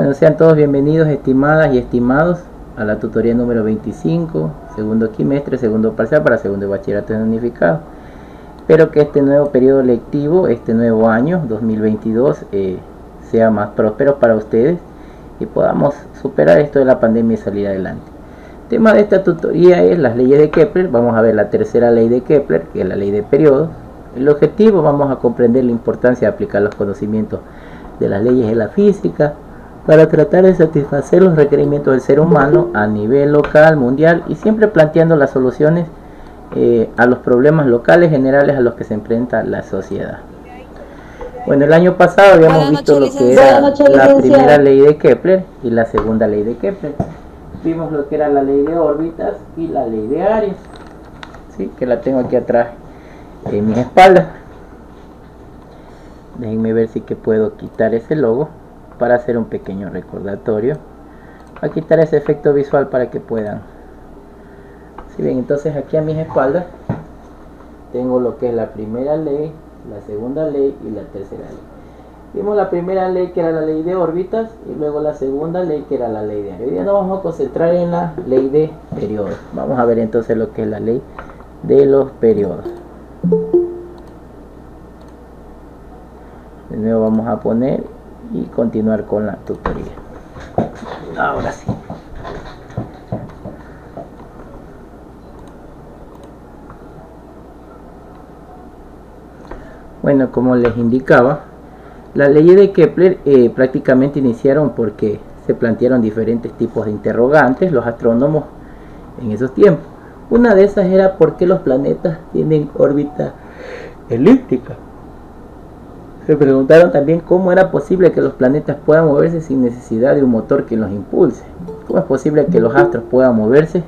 Bueno, sean todos bienvenidos, estimadas y estimados, a la tutoría número 25, segundo quimestre, segundo parcial para segundo de bachillerato en unificado. Espero que este nuevo periodo lectivo, este nuevo año 2022, sea más próspero para ustedes y podamos superar esto de la pandemia y salir adelante. El tema de esta tutoría es las leyes de Kepler. Vamos a ver la tercera ley de Kepler, que es la ley de periodos. El objetivo, vamos a comprender la importancia de aplicar los conocimientos de las leyes de la física para tratar de satisfacer los requerimientos del ser humano a nivel local, mundial, y siempre planteando las soluciones a los problemas locales generales a los que se enfrenta la sociedad. Bueno, el año pasado habíamos visto lo que era la primera ley de Kepler y la segunda ley de Kepler. Vimos lo que era la ley de órbitas y la ley de áreas, ¿sí? Que la tengo aquí atrás en mis espaldas. Déjenme ver si que puedo quitar ese logo para hacer un pequeño recordatorio. Voy a quitar ese efecto visual para que puedan. Si bien, entonces aquí a mis espaldas tengo lo que es la primera ley, la segunda ley y la tercera ley. Vimos la primera ley, que era la ley de órbitas, y luego la segunda ley, que era la ley de área. Hoy día nos vamos a concentrar en la ley de periodos. Vamos a ver entonces lo que es la ley de los periodos. De nuevo vamos a poner y continuar con la tutoría. Ahora sí. Bueno, como les indicaba, las leyes de Kepler prácticamente iniciaron porque se plantearon diferentes tipos de interrogantes los astrónomos en esos tiempos. Una de esas era por qué los planetas tienen órbita elíptica. Se preguntaron también cómo era posible que los planetas puedan moverse sin necesidad de un motor que los impulse. ¿Cómo es posible que los astros puedan moverse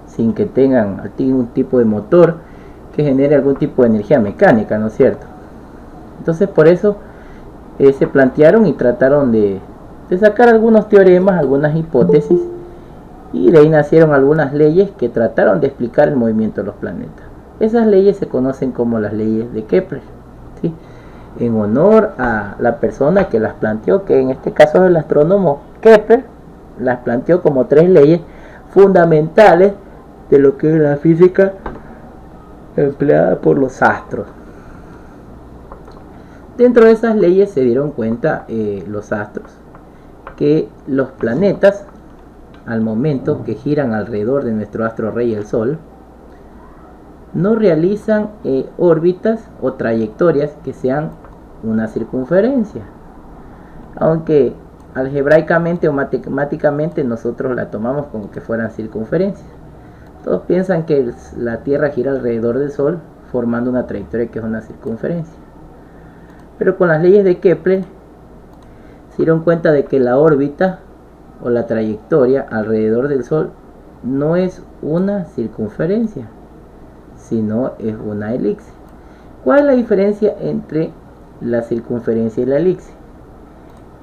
sin que tengan algún tipo de motor que genere algún tipo de energía mecánica, ¿no es cierto? Entonces por eso se plantearon y trataron de sacar algunos teoremas, algunas hipótesis, y de ahí nacieron algunas leyes que trataron de explicar el movimiento de los planetas. Esas leyes se conocen como las leyes de Kepler, ¿sí? En honor a la persona que las planteó, que en este caso es el astrónomo Kepler. Las planteó como tres leyes fundamentales de lo que es la física empleada por los astros. Dentro de esas leyes se dieron cuenta los astros que los planetas, al momento que giran alrededor de nuestro astro rey, el Sol, no realizan órbitas o trayectorias que sean una circunferencia, aunque algebraicamente o matemáticamente nosotros la tomamos como que fueran circunferencias. Todos piensan que la Tierra gira alrededor del Sol formando una trayectoria que es una circunferencia, pero con las leyes de Kepler se dieron cuenta de que la órbita o la trayectoria alrededor del Sol no es una circunferencia, sino es una elipse. ¿Cuál es la diferencia entre la circunferencia y la elipse?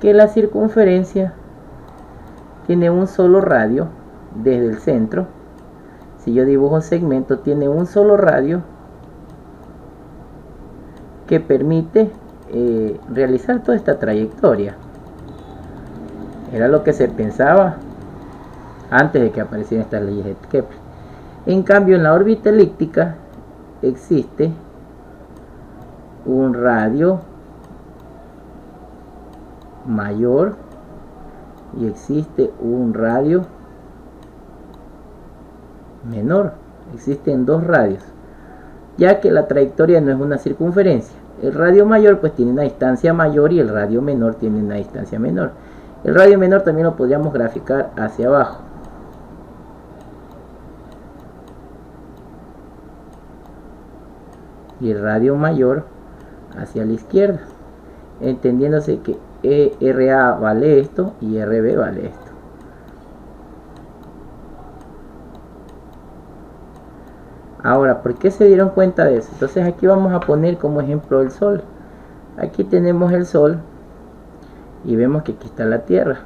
Que la circunferencia tiene un solo radio desde el centro. Si yo dibujo un segmento, tiene un solo radio que permite realizar toda esta trayectoria. Era lo que se pensaba antes de que aparecieran estas leyes de Kepler. En cambio, en la órbita elíptica existe un radio mayor y existe un radio menor. Existen dos radios, ya que la trayectoria no es una circunferencia. El radio mayor pues tiene una distancia mayor y el radio menor tiene una distancia menor. El radio menor también lo podríamos graficar hacia abajo. Y el radio mayor hacia la izquierda, entendiéndose que RA vale esto y RB vale esto. Ahora, ¿por qué se dieron cuenta de eso? Entonces aquí vamos a poner como ejemplo el Sol. Aquí tenemos el Sol y vemos que aquí está la Tierra.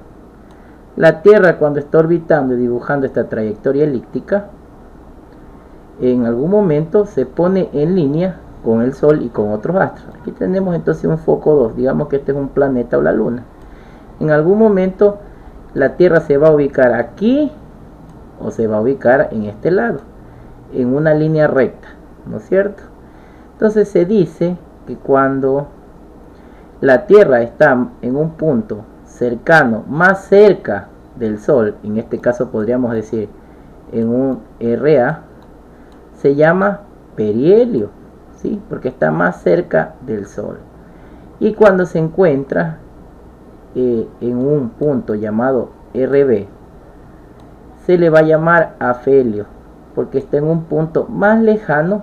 La Tierra, cuando está orbitando y dibujando esta trayectoria elíptica, en algún momento se pone en línea con el Sol y con otros astros. Aquí tenemos entonces un foco 2, digamos que este es un planeta o la Luna. En algún momento la Tierra se va a ubicar aquí o se va a ubicar en este lado, en una línea recta, ¿no es cierto? Entonces se dice que cuando la Tierra está en un punto cercano, más cerca del Sol, en este caso podríamos decir en un RA, se llama perihelio, ¿sí? Porque está más cerca del Sol. Y cuando se encuentra en un punto llamado RB, se le va a llamar afelio, porque está en un punto más lejano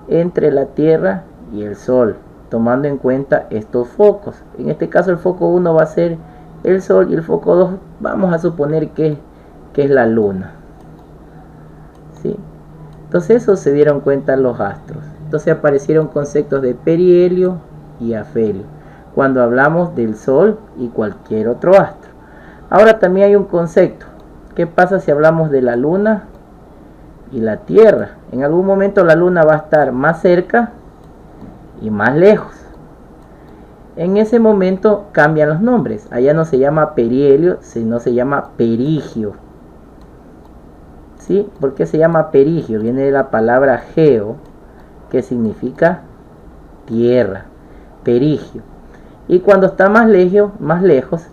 entre la Tierra y el Sol, tomando en cuenta estos focos. En este caso el foco 1 va a ser el Sol y el foco 2 vamos a suponer que es la Luna, ¿sí? Entonces eso se dieron cuenta los astros. Entonces aparecieron conceptos de perihelio y afelio cuando hablamos del Sol y cualquier otro astro. Ahora también hay un concepto. ¿Qué pasa si hablamos de la Luna y la Tierra? En algún momento la Luna va a estar más cerca y más lejos. En ese momento cambian los nombres. Allá no se llama perihelio, sino se llama perigio. ¿Sí? ¿Por qué se llama perigio? Viene de la palabra geo, que significa tierra. Perigio. Y cuando está más lejos,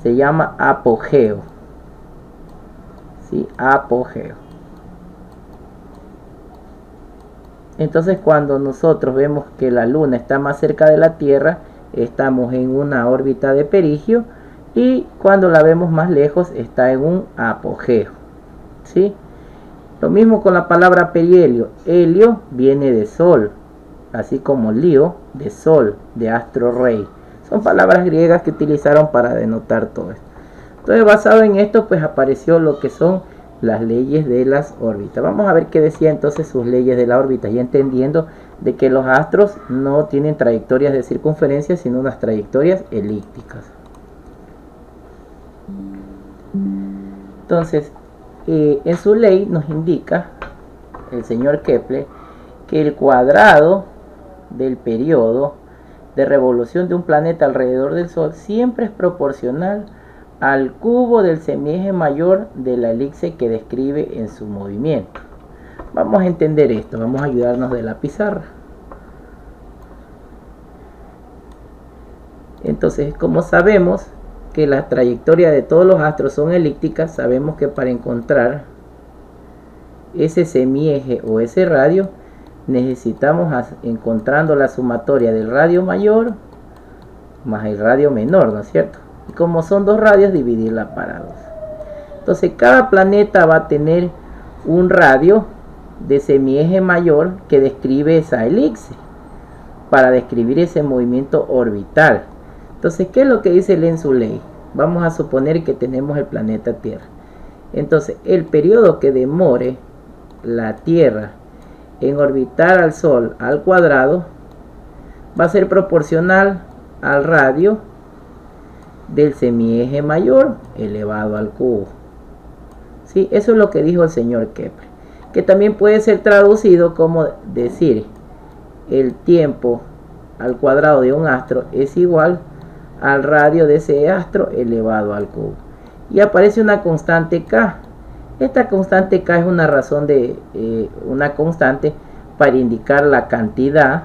se llama apogeo. ¿Sí? Apogeo. Entonces cuando nosotros vemos que la Luna está más cerca de la Tierra, estamos en una órbita de perigio, y cuando la vemos más lejos está en un apogeo, ¿sí? Lo mismo con la palabra perihelio. Helio viene de sol, así como lío de sol, de astro rey. Son palabras griegas que utilizaron para denotar todo esto. Entonces, basado en esto, pues apareció lo que son las leyes de las órbitas. Vamos a ver qué decía entonces sus leyes de la órbita, y entendiendo de que los astros no tienen trayectorias de circunferencia, sino unas trayectorias elípticas. Entonces, en su ley nos indica el señor Kepler que el cuadrado del periodo de revolución de un planeta alrededor del Sol siempre es proporcional al cubo del semieje mayor de la elipse que describe en su movimiento. Vamos a entender esto, vamos a ayudarnos de la pizarra. Entonces, como sabemos que la trayectoria de todos los astros son elípticas, sabemos que para encontrar ese semieje o ese radio, necesitamos encontrando la sumatoria del radio mayor más el radio menor, ¿no es cierto? Y como son dos radios, dividirla para 2. Entonces cada planeta va a tener un radio de semieje mayor que describe esa elipse, para describir ese movimiento orbital. Entonces, ¿qué es lo que dice él en su ley? Vamos a suponer que tenemos el planeta Tierra. Entonces, el periodo que demore la Tierra en orbitar al Sol al cuadrado va a ser proporcional al radio del semieje mayor elevado al cubo. ¿Sí? Eso es lo que dijo el señor Kepler, que también puede ser traducido como decir el tiempo al cuadrado de un astro es igual al radio de ese astro elevado al cubo. Y aparece una constante K. Esta constante K es una razón de una constante para indicar la cantidad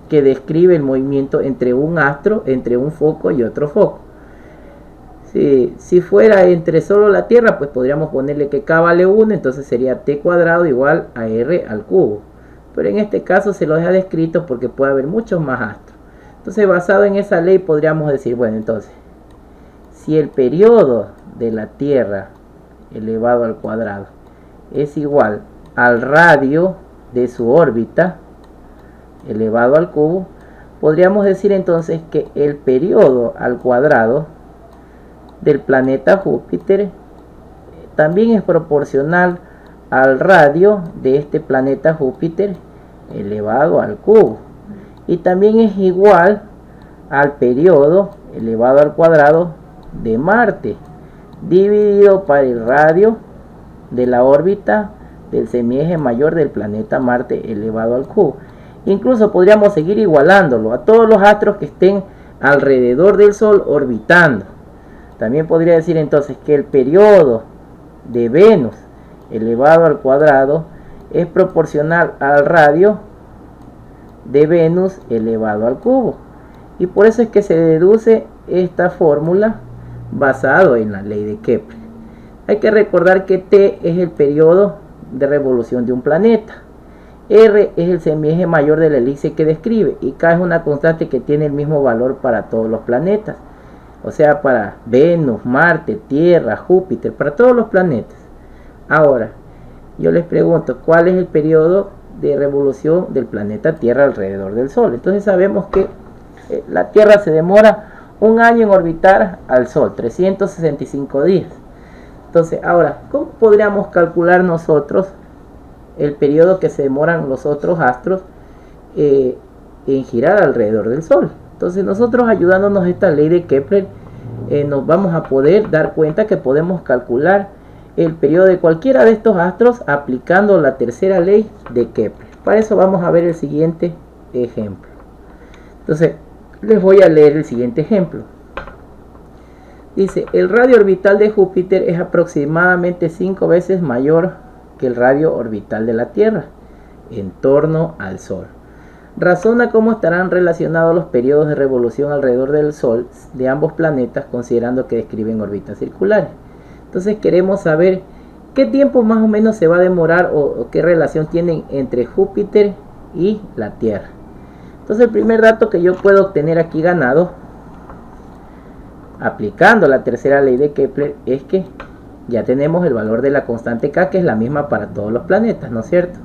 que describe el movimiento entre un astro, entre un foco y otro foco. Si fuera entre solo la Tierra, pues podríamos ponerle que K vale 1, entonces sería T cuadrado igual a R al cubo. Pero en este caso se lo deja descrito porque puede haber muchos más astros. Entonces, basado en esa ley, podríamos decir, bueno, entonces, si el periodo de la Tierra elevado al cuadrado es igual al radio de su órbita elevado al cubo, podríamos decir entonces que el periodo al cuadrado del planeta Júpiter también es proporcional al radio de este planeta Júpiter elevado al cubo, y también es igual al periodo elevado al cuadrado de Marte dividido por el radio de la órbita del semieje mayor del planeta Marte elevado al cubo. Incluso podríamos seguir igualándolo a todos los astros que estén alrededor del Sol orbitando. También podría decir entonces que el periodo de Venus elevado al cuadrado es proporcional al radio de Venus elevado al cubo. Y por eso es que se deduce esta fórmula basado en la ley de Kepler. Hay que recordar que T es el periodo de revolución de un planeta. R es el semieje mayor de la elipse que describe. Y K es una constante que tiene el mismo valor para todos los planetas. O sea, para Venus, Marte, Tierra, Júpiter, para todos los planetas. Ahora, yo les pregunto, ¿cuál es el periodo de revolución del planeta Tierra alrededor del Sol? Entonces sabemos que la Tierra se demora un año en orbitar al Sol, 365 días. Entonces, ahora, ¿cómo podríamos calcular nosotros el periodo que se demoran los otros astros en girar alrededor del Sol? Entonces, nosotros ayudándonos a esta ley de Kepler, nos vamos a poder dar cuenta que podemos calcular el periodo de cualquiera de estos astros aplicando la tercera ley de Kepler. Para eso vamos a ver el siguiente ejemplo. Entonces, les voy a leer el siguiente ejemplo. Dice, el radio orbital de Júpiter es aproximadamente 5 veces mayor que el radio orbital de la Tierra en torno al Sol. Razona cómo estarán relacionados los periodos de revolución alrededor del Sol de ambos planetas, considerando que describen órbitas circulares. Entonces queremos saber qué tiempo más o menos se va a demorar o qué relación tienen entre Júpiter y la Tierra. Entonces el primer dato que yo puedo obtener aquí ganado, aplicando la tercera ley de Kepler, es que ya tenemos el valor de la constante K, que es la misma para todos los planetas, ¿no es cierto?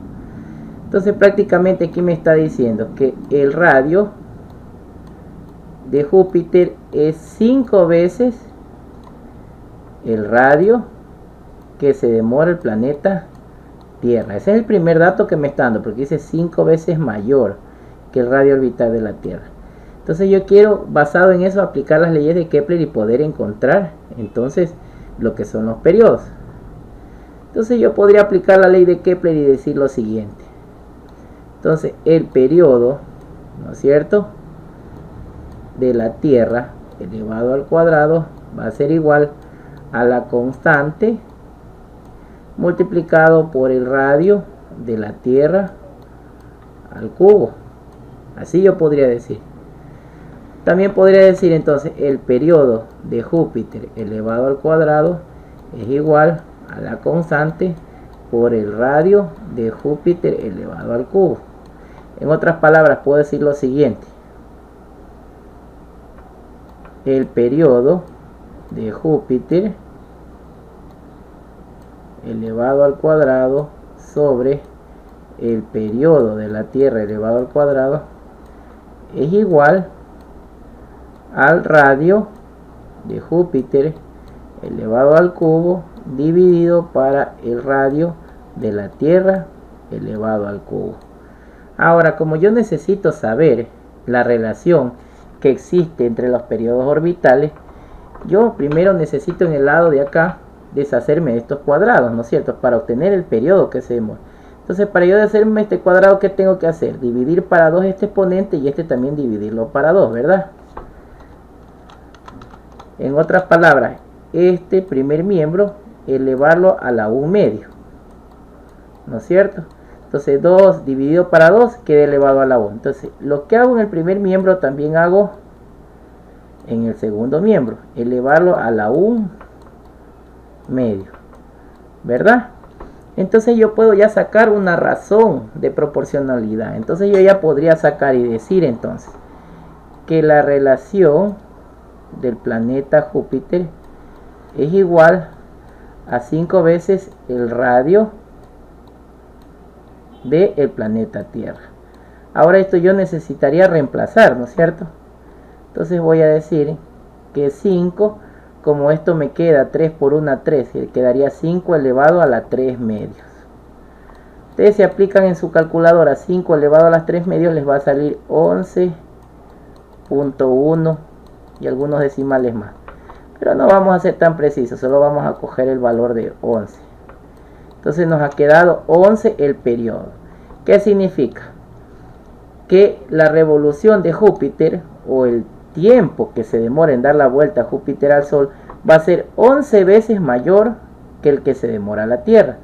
Entonces prácticamente aquí me está diciendo que el radio de Júpiter es 5 veces el radio que se demora el planeta Tierra. Ese es el primer dato que me está dando, porque dice 5 veces mayor que el radio orbital de la Tierra. Entonces yo quiero, basado en eso, aplicar las leyes de Kepler y poder encontrar entonces lo que son los periodos. Entonces yo podría aplicar la ley de Kepler y decir lo siguiente. Entonces el periodo, ¿no es cierto?, de la Tierra elevado al cuadrado va a ser igual a la constante multiplicado por el radio de la Tierra al cubo. Así yo podría decir. También podría decir entonces el periodo de Júpiter elevado al cuadrado es igual a la constante por el radio de Júpiter elevado al cubo. En otras palabras, puedo decir lo siguiente. El periodo de Júpiter elevado al cuadrado sobre el periodo de la Tierra elevado al cuadrado es igual al radio de Júpiter elevado al cubo dividido para el radio de la Tierra elevado al cubo. Ahora, como yo necesito saber la relación que existe entre los periodos orbitales, yo primero necesito en el lado de acá deshacerme de estos cuadrados, ¿no es cierto?, para obtener el periodo que se demora. Entonces, para yo deshacerme este cuadrado, ¿qué tengo que hacer? Dividir para 2 este exponente y este también dividirlo para 2, ¿verdad? En otras palabras, este primer miembro elevarlo a la 1 medio, ¿no es cierto? Entonces 2 dividido para 2 queda elevado a la 1. Entonces lo que hago en el primer miembro también hago en el segundo miembro, elevarlo a la 1 medio, ¿verdad? Entonces yo puedo ya sacar una razón de proporcionalidad. Entonces yo ya podría sacar y decir entonces que la relación del planeta Júpiter es igual a 5 veces el radio del planeta Tierra. Ahora esto yo necesitaría reemplazar, ¿no es cierto? Entonces voy a decir que 5, como esto me queda 3 por 1, 3, quedaría 5 elevado a la 3 medios. Ustedes se aplican en su calculadora 5 elevado a las 3 medios, les va a salir 11.1 y algunos decimales más. Pero no vamos a ser tan precisos, solo vamos a coger el valor de 11. Entonces nos ha quedado 11 el periodo. ¿Qué significa? Que la revolución de Júpiter, o el tiempo que se demora en dar la vuelta a Júpiter al Sol, va a ser 11 veces mayor que el que se demora la Tierra,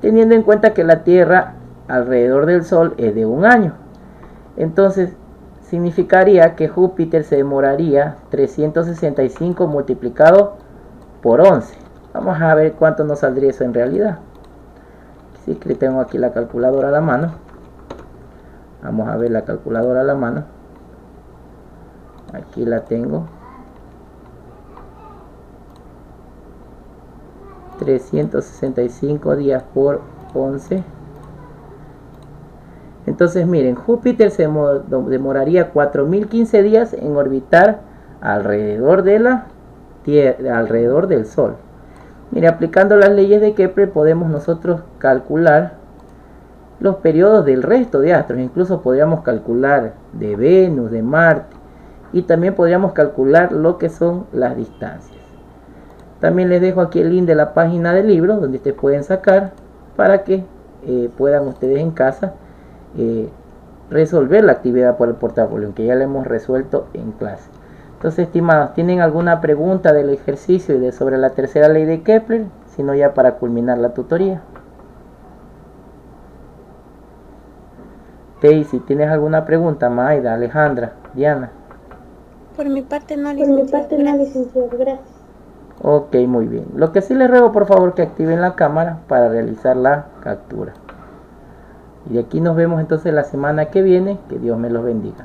teniendo en cuenta que la Tierra alrededor del Sol es de 1 año. Entonces significaría que Júpiter se demoraría 365 multiplicado por 11. Vamos a ver cuánto nos saldría eso en realidad. Sí que tengo aquí la calculadora a la mano. Vamos a ver la calculadora a la mano. Aquí la tengo. 365 días por 11. Entonces miren, Júpiter se demoraría 4015 días en orbitar alrededor de la Tierra, alrededor del Sol. Mire, aplicando las leyes de Kepler podemos nosotros calcular los periodos del resto de astros. Incluso podríamos calcular de Venus, de Marte, y también podríamos calcular lo que son las distancias. También les dejo aquí el link de la página del libro donde ustedes pueden sacar para que puedan ustedes en casa resolver la actividad por el portafolio, aunque ya la hemos resuelto en clase. Entonces, estimados, ¿tienen alguna pregunta del ejercicio y sobre la tercera ley de Kepler? Si no, ya para culminar la tutoría. Daisy, ¿tienes alguna pregunta? Maida, Alejandra, Diana. Por mi parte no, licenciado, gracias. Ok, muy bien. Lo que sí les ruego, por favor, que activen la cámara para realizar la captura. Y de aquí nos vemos entonces la semana que viene. Que Dios me los bendiga.